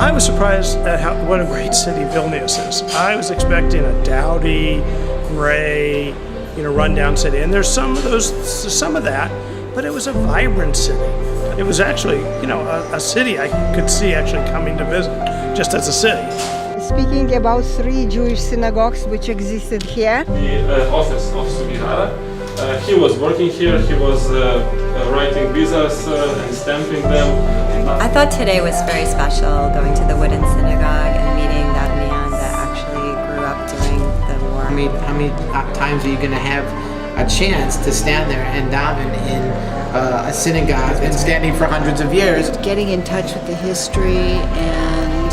I was surprised at what a great city Vilnius is. I was expecting a dowdy, gray, rundown city, and there's some of that, but it was a vibrant city. It was actually, a city I could see actually coming to visit, just as a city. Speaking about 3 Jewish synagogues which existed here. The office of Sugihara. He was working here, he was writing visas and stamping them. I thought today was very special, going to the Wooden Synagogue and meeting that man that actually grew up during the war. How many times are you going to have a chance to stand there and daven in a synagogue and standing for hundreds of years? Getting in touch with the history and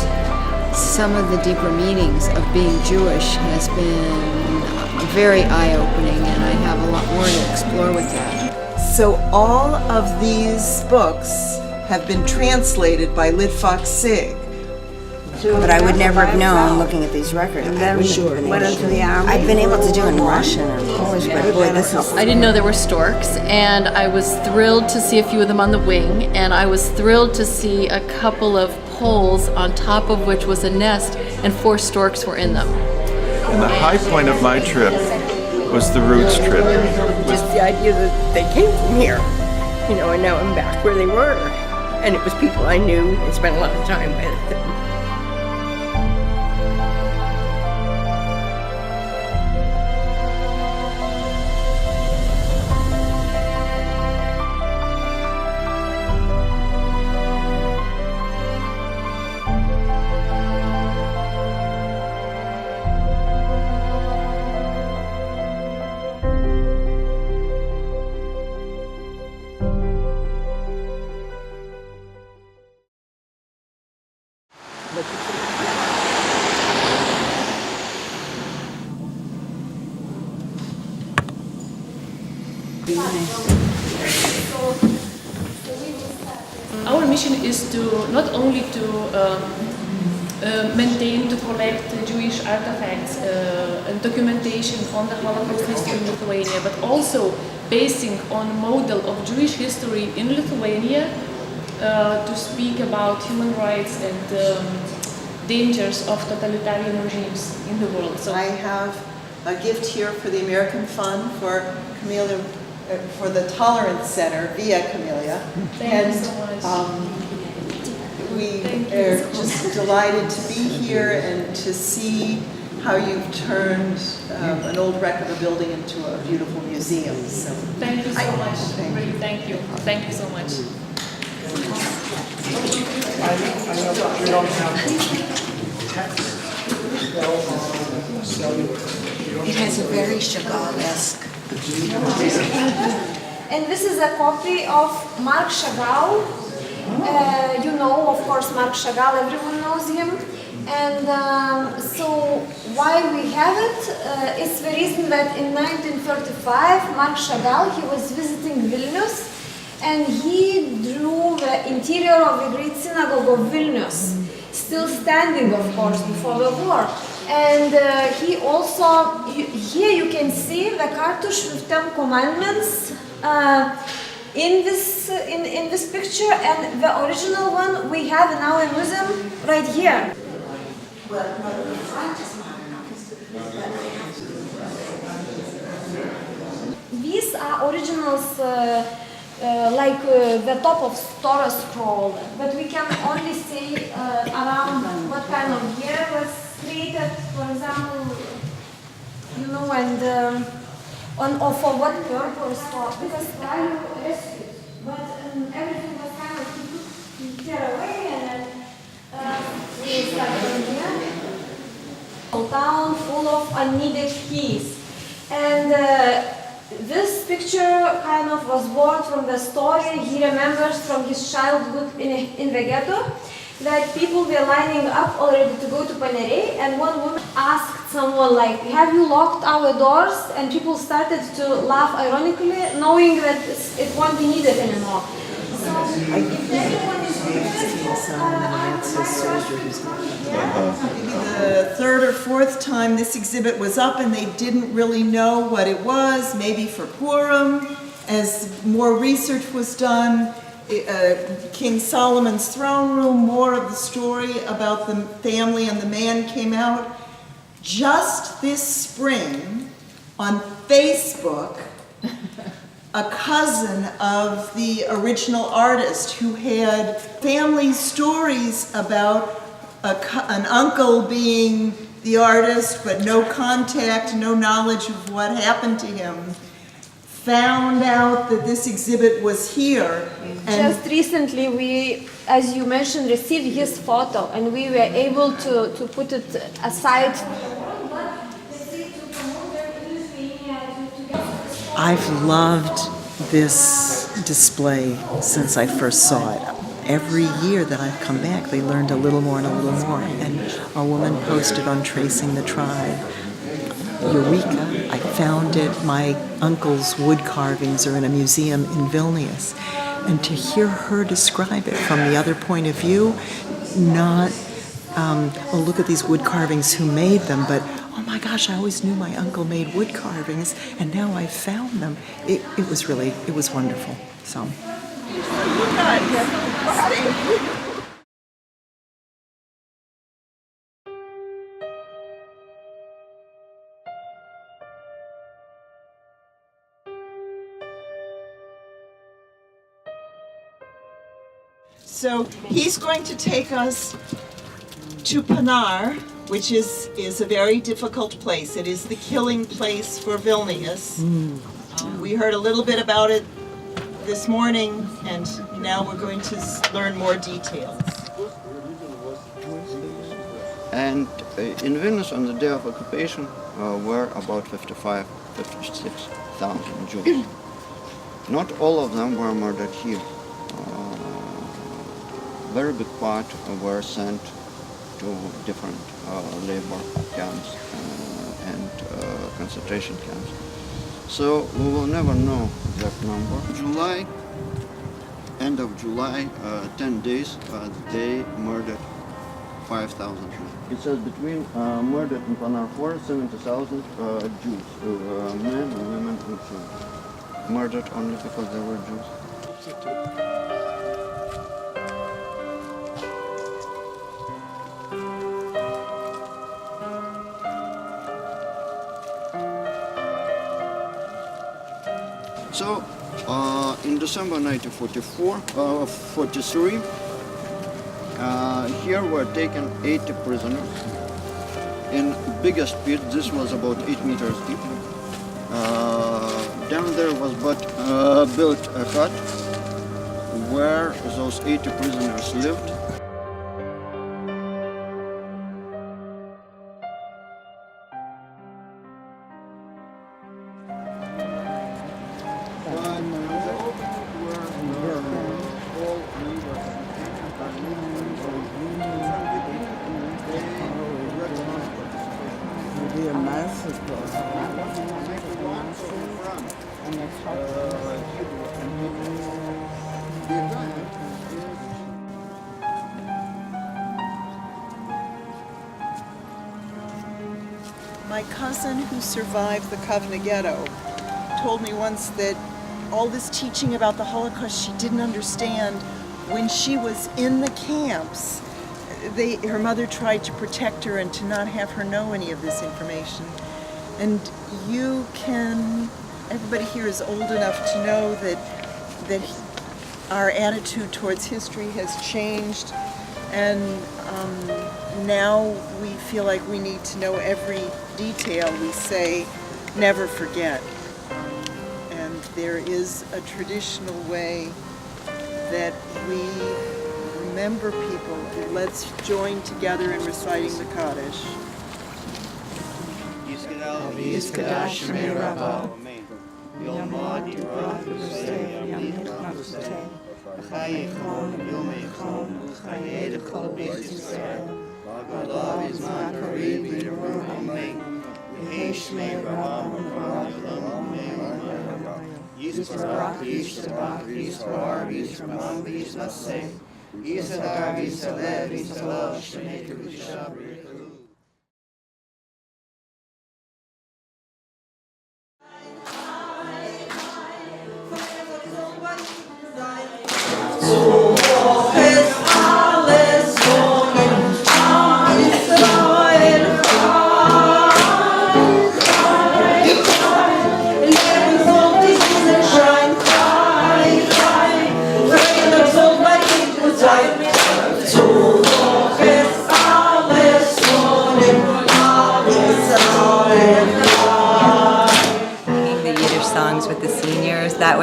some of the deeper meanings of being Jewish has been very eye-opening, and I have a lot more to explore with that. So all of these books have been translated by LitvakSIG. But I would never have known looking at these records. I've been able to do it in Russian and Polish, but boy, this is... I didn't know there were storks, and I was thrilled to see a few of them on the wing, and I was thrilled to see a couple of poles on top of which was a nest, and 4 storks were in them. And the high point of my trip was the Roots trip. Just the idea that they came from here, and now I'm back where they were. And it was people I knew and spent a lot of time with. Our mission is to not only to maintain, to collect Jewish artifacts and documentation on the Holocaust history in Lithuania, but also basing on model of Jewish history in Lithuania to speak about human rights and dangers of totalitarian regimes in the world. So I have a gift here for the American Fund for Camellia, for the Tolerance Center via Camellia. Thank you so much. We are just delighted to be here and to see how you've turned an old wreck of a building into a beautiful museum. So thank you so much. Really, thank you. Thank you so much. It has a very Chagall-esque. And this is a copy of Marc Chagall. Of course, Marc Chagall, everyone knows him. And so why we have it, it's the reason that in 1935, Marc Chagall, he was visiting Vilnius, and he drew the interior of the great synagogue of Vilnius, still standing, of course, before the war. And he also, here you can see the cartouche with 10 commandments in this picture, and the original one we have in our museum right here. These are originals like the top of Torah scroll, but we can only say around what kind of year was created, for example, and or for what purpose, because value rescued, but everything was kind of tear away, and then we started from here. A town full of unneeded keys, and this picture kind of was born from the story he remembers from his childhood in the ghetto, that people were lining up already to go to Paneriai, and one woman asked someone like, "Have you locked our doors?" And people started to laugh ironically, knowing that it won't be needed anymore. So if anyone is maybe the 3rd or 4th time this exhibit was up and they didn't really know what it was, maybe for Purim. As more research was done, King Solomon's throne room, more of the story about the family and the man came out. Just this spring, on Facebook, a cousin of the original artist who had family stories about an uncle being the artist, but no contact, no knowledge of what happened to him, found out that this exhibit was here. And just recently we, as you mentioned, received his photo and we were able to put it aside. I've loved this display since I first saw it. Every year that I've come back, they learned a little more and a little more. And a woman posted on Tracing the Tribe, Eureka, I found it. My uncle's wood carvings are in a museum in Vilnius. And to hear her describe it from the other point of view, not, oh, look at these wood carvings, who made them, but, oh my gosh, I always knew my uncle made wood carvings, and now I found them. It was wonderful. So. So he's going to take us to Panar, which is a very difficult place. It is the killing place for Vilnius. We heard a little bit about it this morning, and now we're going to learn more details. And in Vilnius on the day of occupation were about 56,000 Jews. Not all of them were murdered here. Very big part were sent to different labor camps and concentration camps. So we will never know exact number. July, end of July, 10 days, they murdered 5,000 Jews. It says between murdered in Panar 70,000 Jews, men, women, and children. Murdered only because they were Jews. So, in December 1943, here were taken 80 prisoners. In biggest pit, this was about 8 meters deep. Down there was built a hut where those 80 prisoners lived. My cousin who survived the Kovna ghetto told me once that all this teaching about the Holocaust she didn't understand. When she was in the camps, her mother tried to protect her and to not have her know any of this information. And everybody here is old enough to know that our attitude towards history has changed, and now we feel like we need to know every detail. We say, never forget. And there is a traditional way that we remember people. Let's join together in reciting the Kaddish.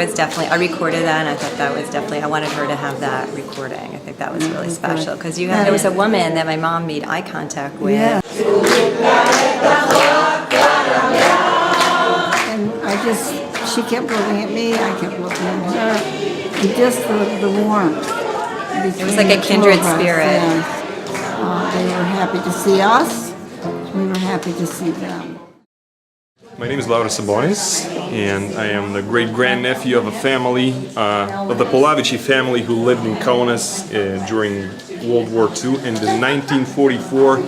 was definitely, I recorded that, and I thought that was definitely, I wanted her to have that recording. I think that was really special, because there was a woman that my mom made eye contact with. Yeah. And she kept looking at me, I kept looking at her. And just the warmth. It was like a kindred spirit. They were happy to see us. We were happy to see them. My name is Sabonis, and I am the great-grandnephew of a family, of the Polavici family who lived in Kaunas during World War II. And in 1944,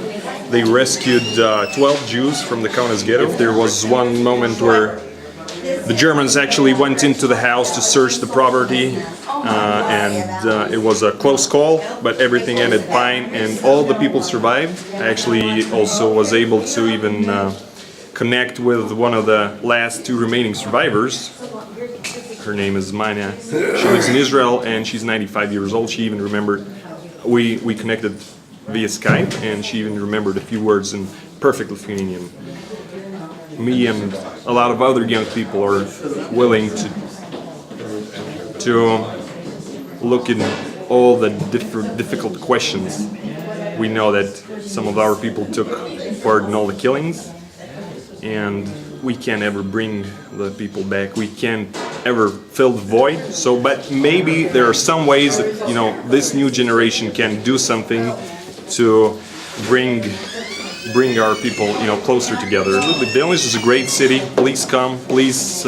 they rescued 12 Jews from the Kaunas ghetto. There was one moment where the Germans actually went into the house to search the property, and it was a close call, but everything ended fine, and all the people survived. I actually also was able to even connect with one of the last two remaining survivors. Her name is Maya. She lives in Israel, and she's 95 years old. She even remembered, we connected via Skype, and she even remembered a few words in perfect Lithuanian. Me and a lot of other young people are willing to look in all the difficult questions. We know that some of our people took part in all the killings, and we can't ever bring the people back. We can't ever fill the void. So, but maybe there are some ways that, this new generation can do something to bring our people, closer together. Vilnius is a great city. Please come. Please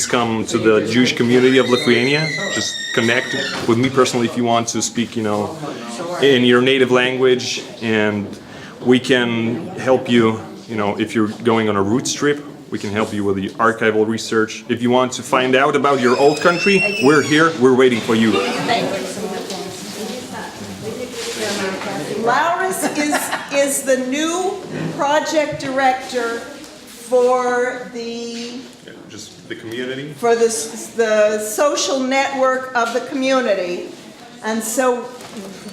come to the Jewish community of Lithuania. Just connect with me personally if you want to speak, in your native language, and we can help you. If you're going on a roots trip, we can help you with the archival research. If you want to find out about your old country, we're here. We're waiting for you. Lauris is the new project director for the community. For the social network of the community, and so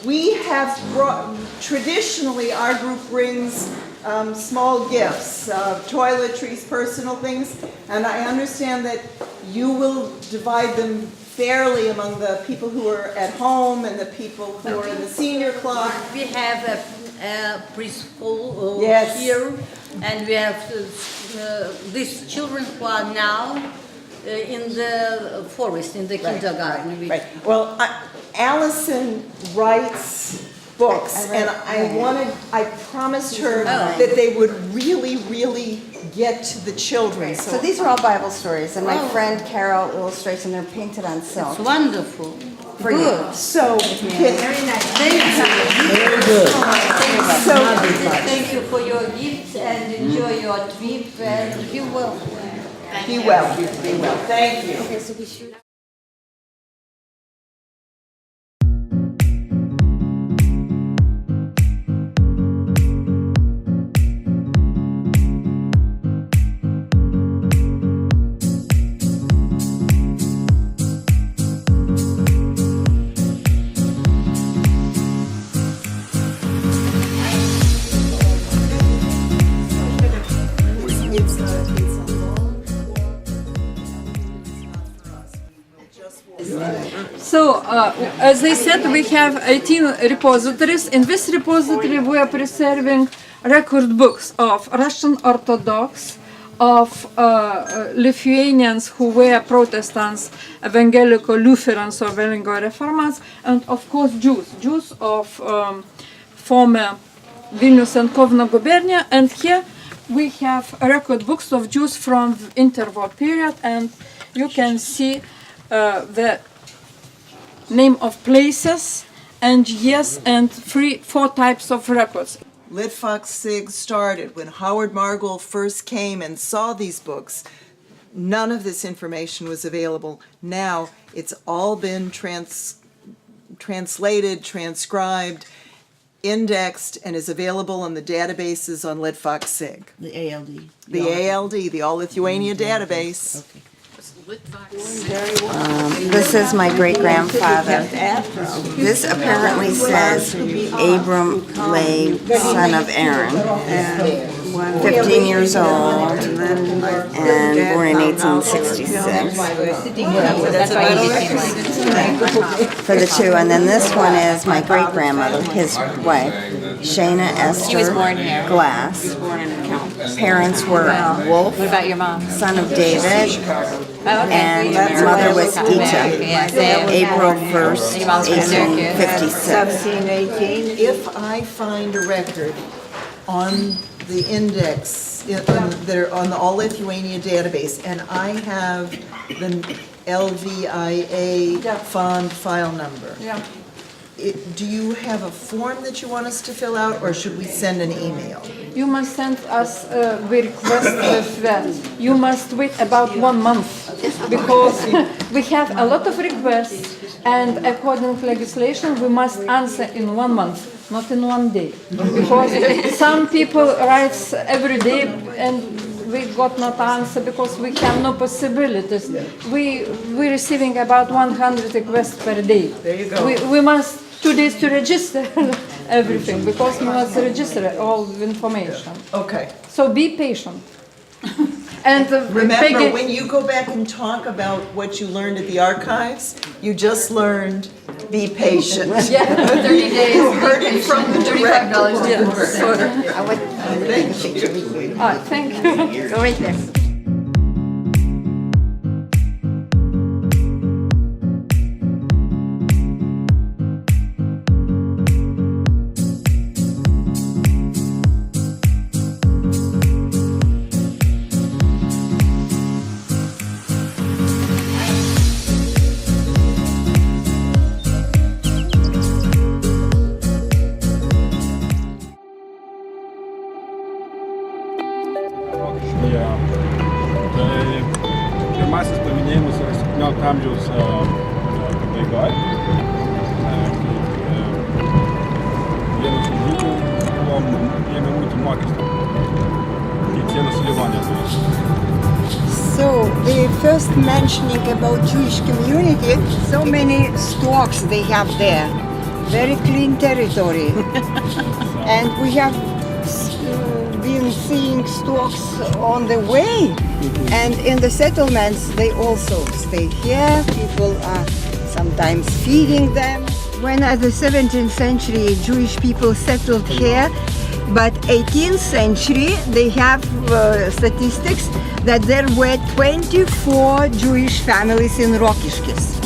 we have brought. Traditionally, our group brings small gifts, toiletries, personal things, and I understand that you will divide them fairly among the people who are at home and the people who are in the senior club. We have a preschool here, and we have these children who are now in the forest, in the kindergarten. Right. Well, Allison writes books, and I promised her that they would really, really get to the children. So these are all Bible stories, and my friend Carol illustrates, and they're painted on silk. It's wonderful. For you. So, very nice. Thank you. Very good. Thank you for your gifts, and enjoy your trip, and be well. Be well. Be well. Thank you. Okay, so we should. So, as I said, we have 18 repositories. In this repository, we are preserving record books of Russian Orthodox, of Lithuanians who were Protestants, Evangelical Lutherans or Evangelical Reformants, and of course Jews of former Vilnius and Kaunas gubernia. And here we have record books of Jews from the interwar period, and you can see the name of places and years and 4 types of records. LitvakSIG started when Howard Margol first came and saw these books. None of this information was available. Now it's all been translated, transcribed, indexed, and is available in the databases on LitvakSIG. The ALD. The ALD, the All Lithuania database. Okay. This is my great-grandfather. This apparently says Abram lay son of Aaron. 15 years old, and born in 1866. For the two, and then this one is my great-grandmother, his wife, Chiune Esther Glass. Parents were Wolf, What about your mom? son of David, and mother was Gita. April 1st, 1856. 1718. If I find a record on the index, on the All Lithuania database, and I have the LVIA fond file number, do you have a form that you want us to fill out, or should we send an email? You must send us a request with that. You must wait about 1 month because we have a lot of requests, and according to legislation, we must answer in 1 month, not in 1 day. Because some people write every day and we got not answer because we have no possibilities. We're receiving about 100 requests per day. There you go. We must 2 days to register everything because we must register all the information. Okay. So be patient. And remember, Peggy, when you go back and talk about what you learned at the archives, you just learned be patient. Yeah, 30 days. You heard it from the director. Yes. Thank you. Go right there. Pirmasis paminėjimas yra 17 amžiaus pabaigoje. Vienas iš žydų ėmė muitų mokestį. Chiune Sugihara. So the first mentioning about Jewish community, so many stalks they have there, very clean territory, and we have been seeing stalks on the way, and in the settlements they also stay here. People are sometimes feeding them. When at the 17th century Jewish people settled here, but 18th century they have statistics that there were 24 Jewish families in Rokiskis.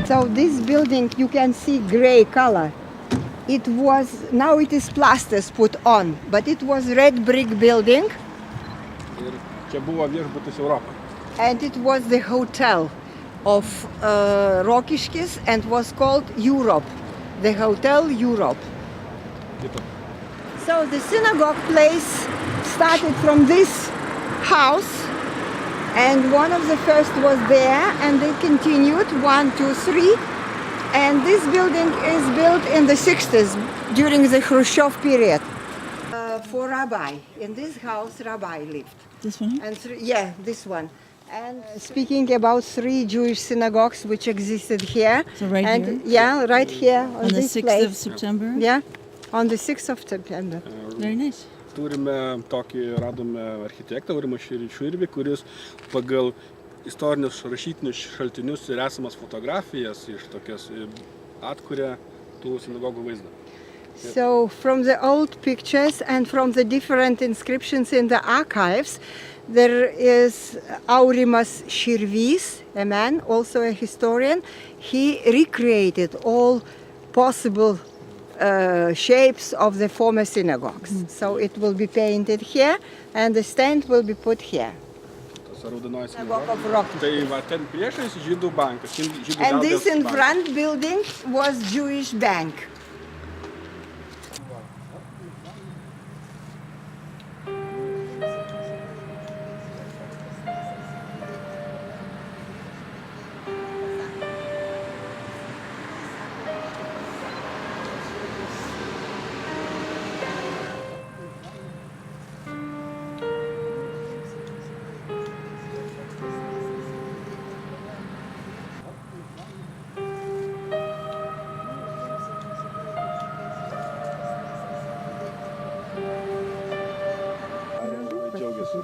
So this building, you can see gray color. It was, now it is plasters put on, but it was red brick building. Ir čia buvo viešbutis Europoje. And it was the hotel of Rokiskis and was called Europe, the Hotel Europe. So the synagogue place started from this house, and one of the first was there, and they continued 1, 2, 3, and this building is built in the 60s during the Khrushchev period. For Rabbi, in this house Rabbi lived. This one? And this one. And speaking about 3 Jewish synagogues which existed here. So right and, here? Yeah, right here On the this 6th place. of September? Yeah, on the 6th of September. Very nice. Turime tokį, radome architektą, Aurimą Širvį, kuris pagal istorinius rašytinius šaltinius ir esamas fotografijas iš tokias atkuria tų sinagogų vaizdą. So from the old pictures and from the different inscriptions in the archives, there is Aurimas Širvys, a man, also a historian. He recreated all possible shapes of the former synagogues. So it will be painted here and the stand will be put here. And this in front building was Jewish bank. So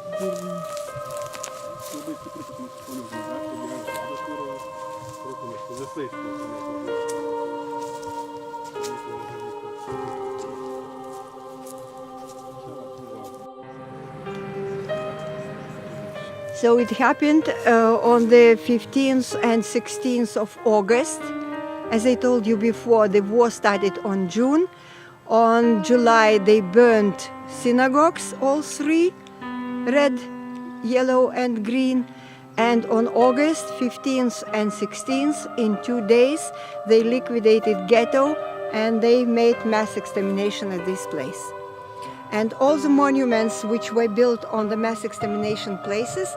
it happened on the 15th and 16th of August. As I told you before, the war started on June. On July, they burned synagogues, all three, red, yellow, and green. And on August 15th and 16th, in 2 days, they liquidated ghetto and they made mass extermination at this place. And all the monuments which were built on the mass extermination places,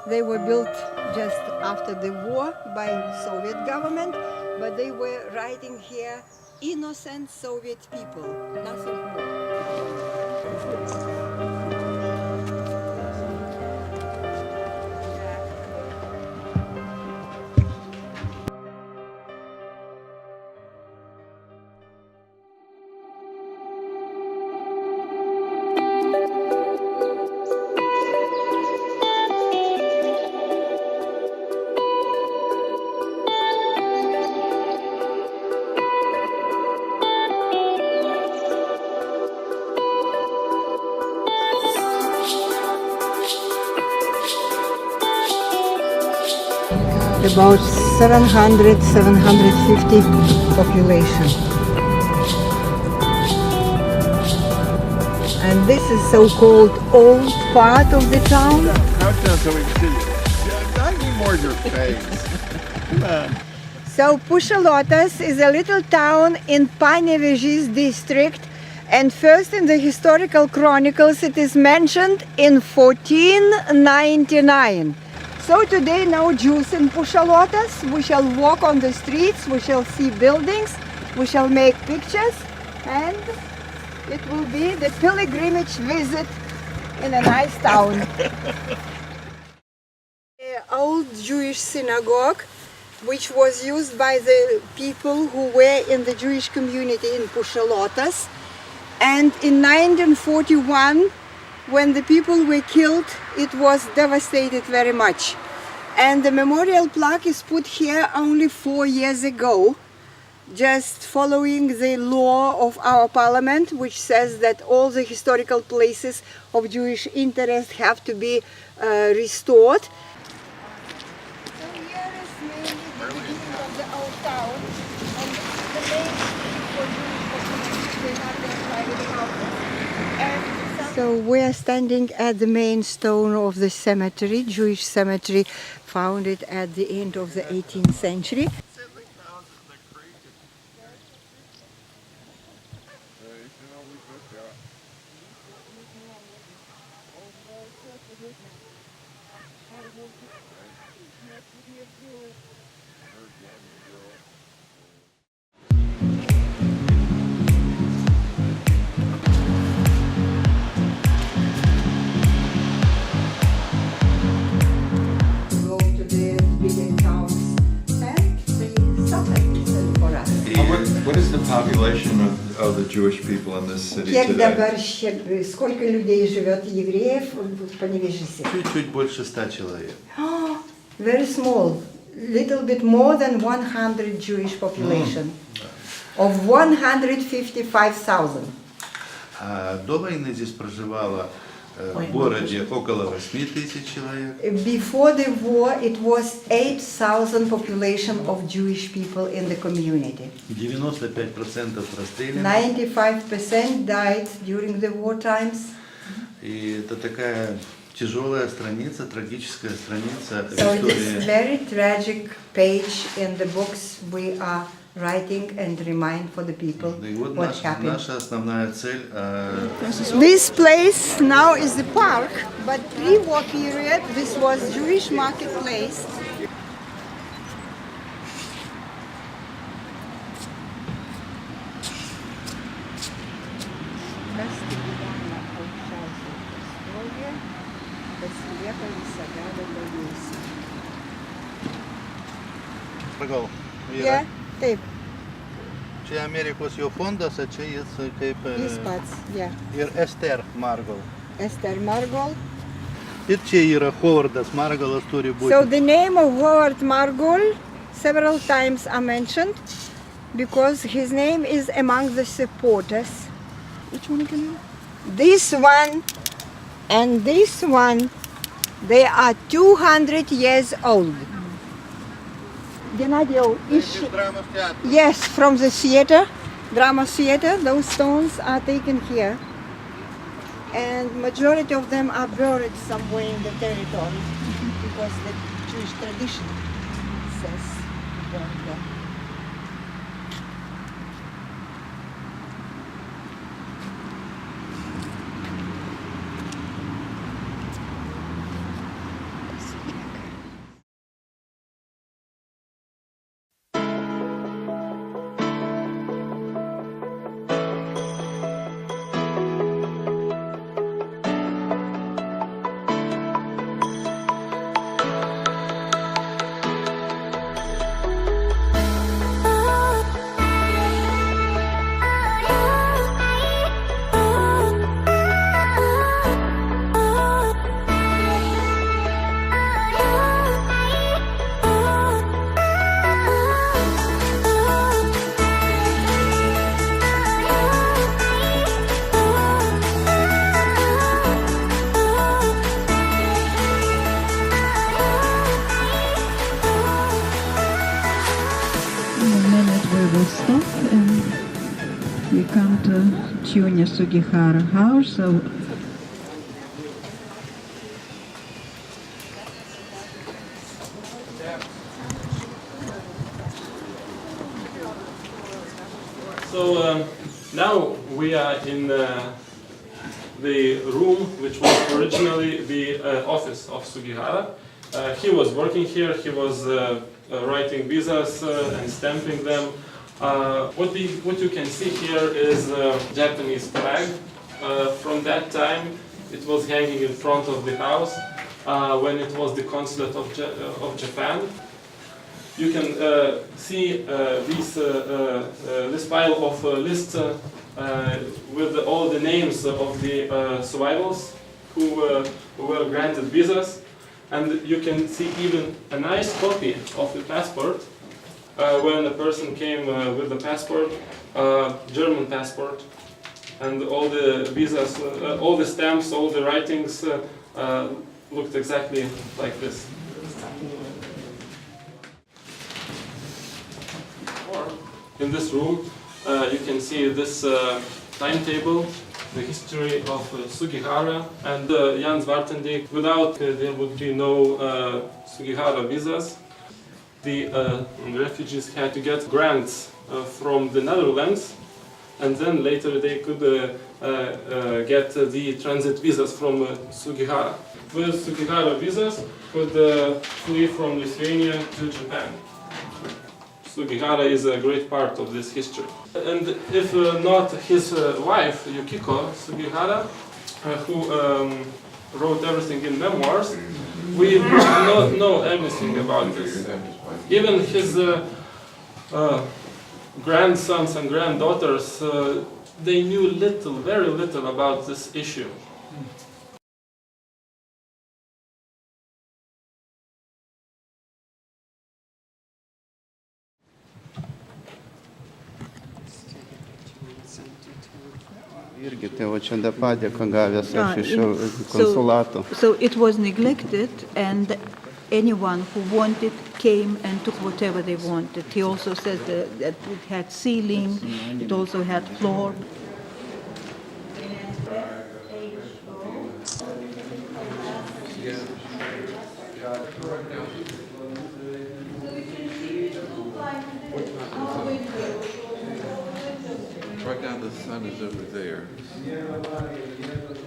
they were built just after the war by Soviet government, but they were writing here, innocent Soviet people, nothing more. About 750 population. And this is so-called old part of the town. Crouch down so we can see you. I need more of your face. Come on. So Pušalotas is a little town in Panevėžys district, and first in the historical chronicles it is mentioned in 1499. So today now Jews in Pušalotas, we shall walk on the streets, we shall see buildings, we shall make pictures, and it will be the pilgrimage visit in a nice town. The old Jewish synagogue, which was used by the people who were in the Jewish community in Pušalotas, and in 1941, when the people were killed, it was devastated very much. And the memorial plaque is put here only 4 years ago, just following the law of our parliament, which says that all the historical places of Jewish interest have to be restored. So here is mainly the beginning of the old town, and this is the main street for Jewish population. They have their private houses. So we are standing at the main stone of the cemetery, Jewish cemetery, founded at the end of the 18th century. What is the population of the Jewish people in this city today? Сколько людей живет евреев в Panevėžyse? Чуть-чуть больше 100 человек. Very small, little bit more than 100 Jewish population of 155,000. До войны здесь проживало в городе около 8 тысяч человек. Before the war, it was 8,000 population of Jewish people in the community. 95% расстреляны. 95% died during the war times. И это такая тяжелая страница, трагическая страница в So it is истории. very tragic page in the books we are writing and remind for the people И вот what happened. наша основная цель. This place now is the park, but pre-war period this was Jewish marketplace. Margol. Yeah, taip. Čia Amerikos jo fondas, o čia jis kaip... Jis pats, yeah. Ir Esther Margol. Esther Margol. Ir čia yra Howardas Margolas turi būti. So the name of Howard Margol several times are mentioned because his name is among the supporters. Which one again? This one and this one, they are 200 years old. Gennady, yes, from the theater, drama theater, those stones are taken here. And majority of them are buried somewhere in the territory because the Jewish tradition says that. We come to Chiune Sugihara house. So now we are in the room which was originally the office of Sugihara. He was working here, he was writing visas and stamping them. What you can see here is a Japanese flag. From that time it was hanging in front of the house when it was the consulate of Japan. You can see this pile of lists with all the names of the survivors who were granted visas, and you can see even a nice copy of the passport when a person came with the passport, German passport, and all the visas, all the stamps, all the writings looked exactly like this. In this room, you can see this timetable, the history of Sugihara and Jan Zwartendijk. Without there would be no Sugihara visas. The refugees had to get grants from the Netherlands, and then later they could get the transit visas from Sugihara. With Sugihara visas, could flee from Lithuania to Japan. Sugihara is a great part of this history. And if not his wife, Yukiko Sugihara, who wrote everything in memoirs, we do not know anything about this. Even his grandsons and granddaughters, they knew little, very little about this issue. Irgi tėvo čia padėką gavęs iš konsulato. So it was neglected, and anyone who wanted came and took whatever they wanted. He also said that it had ceiling, it also had floor. Right now the sun is over there.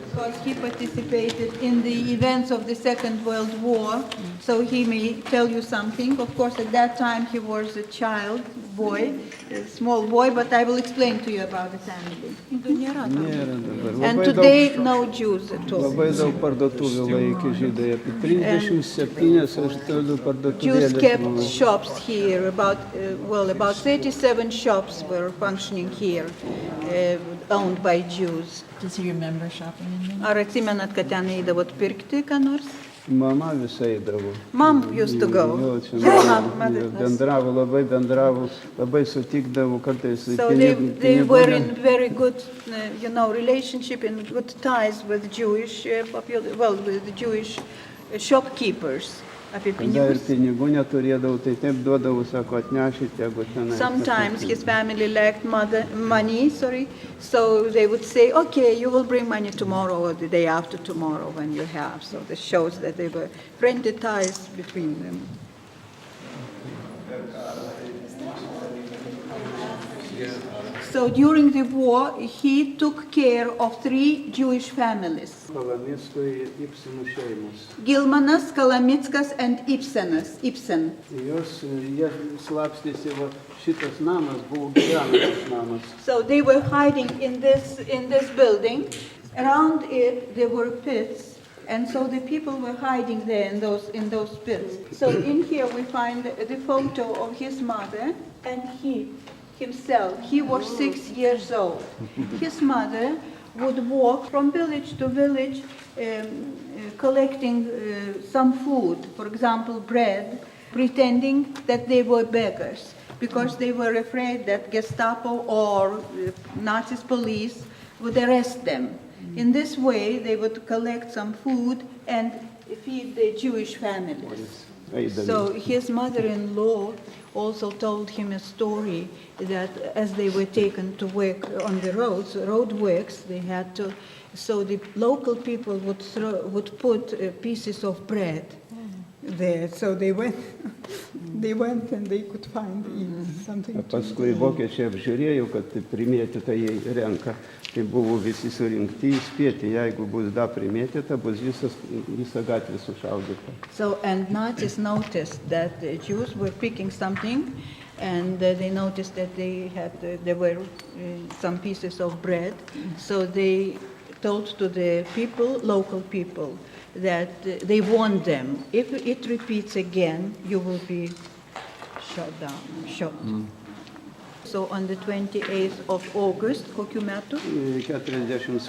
Because he participated in the events of the Second World War, so he may tell you something. Of course, at that time he was a child, boy, a small boy, but I will explain to you about the family. And today, no Jews at all. Labai daug parduotuvių laikė žydai, apie 37 parduotuvėlės. Jews kept shops here, about 37 shops were functioning here. owned by Jews. Does he remember shopping in them? Ar atsimenat, kad ten eidavot pirkti, ką nors? Mama visai eidavo. Mom used to go. Jo, čia Yeah, bendravo, labai sutikdavo, kartais So they were in very good, relationship, in good ties with Jewish, with the Jewish shopkeepers. Apie Kada ir pinigus. pinigų neturėdavo, tai taip duodavo, sako, atnešit, jeigu tenai. Sometimes his family lacked money, so they would say, okay, you will bring money tomorrow or the day after tomorrow when you have. So this shows that they were friendly ties between them. So during the war, he took care of 3 Jewish families. Kalamickų Ibsenų šeimos. Gilmanas, Kalamickas, and Ibsen. Jie slapstėsi, va, šitas namas buvo gyvenamas namas. So they were hiding in this building. Around it, there were pits, and so the people were hiding there in those pits. So in here we find the photo of his mother and he himself. He was 6 years old. His mother would walk from village to village, collecting some food, for example, bread, pretending that they were beggars, because they were afraid that Gestapo or Nazi police would arrest them. In this way, they would collect some food and feed the Jewish families. So his mother-in-law also told him a story that as they were taken to work on the road works, they had to, so the local people would put pieces of bread there. So they went and they could find something. Paskui vokiečiai apžiūrėjo, kad primėtyta jai renka. Tai buvo visi surinkti, įspėti, jeigu bus dar primėtyta, bus visa gatvė sušaudyta. So, and Nazis noticed that the Jews were picking something, and they noticed that there were some pieces of bread. So they told to the people, local people, that they warned them, if it repeats again, you will be shot. So on the 28th of August, kokiu metu? 41.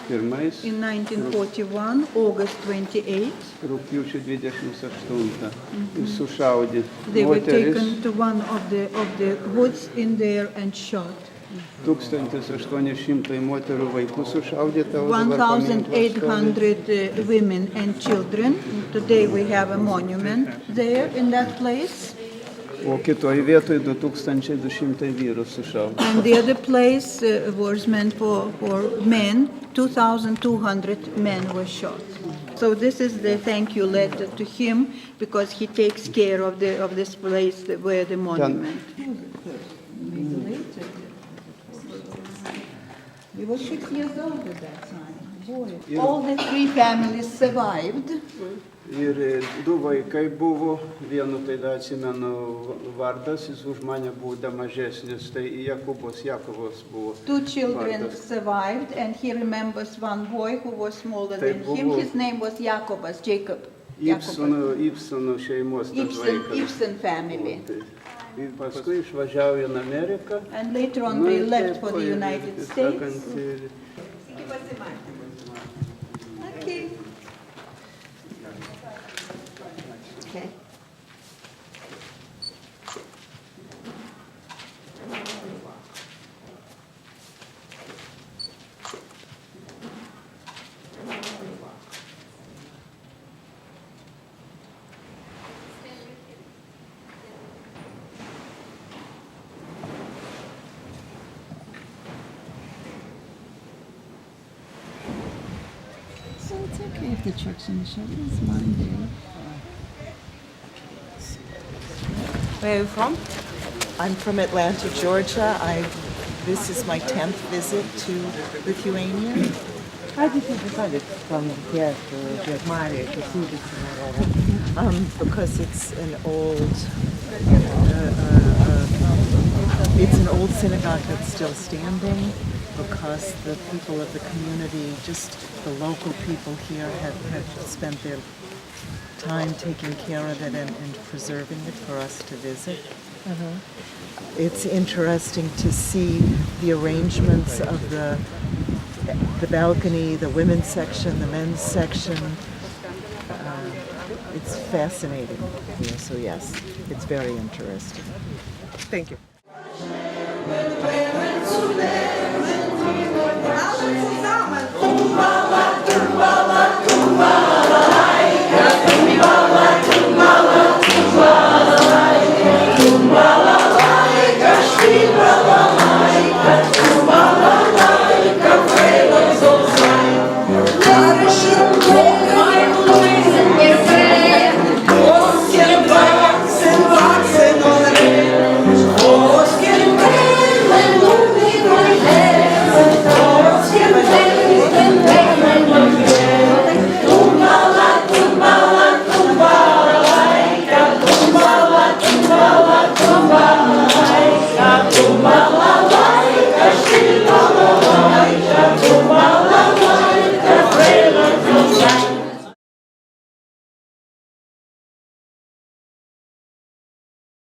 In 1941, August 28th. Rugpjūčio 28. Sušaudė. They were taken to one of the woods in there and shot. 1800 moterų vaikų sušaudyta. 1,800 women and children. Today we have a monument there in that place. O kitoj vietoj 2200 vyrų sušaudė. And the other place was meant for men. 2,200 men were shot. So this is the thank you letter to him, because he takes care of this place where the monument. He was 6 years old at that time. Boy. All the 3 families survived. Ir 2 vaikai buvo, vienu tai atsimenu vardas, jis už mane buvo mažesnis, tai Jakovas buvo. 2 children survived, and he remembers one boy who was smaller than him. His name was Jacob. Ibsenų šeimos vaikas. Ibsen family. Ir paskui išvažiavo į Ameriką. And later on they left for the United States. Okay. Okay. So it's okay if the truck's in the shed. It's Monday. Where are you from? I'm from Atlanta, Georgia. This is my 10th visit to Lithuania. How did you decide to come here to Ziezmariai to see this synagogue? Because it's an old synagogue that's still standing. Because the people of the community, just the local people here, have spent their time taking care of it and preserving it for us to visit. It's interesting to see the arrangements of the the balcony, the women's section, the men's section. It's fascinating here, so yes, it's very interesting. Thank you. Kumbala, kumbala, kumbala.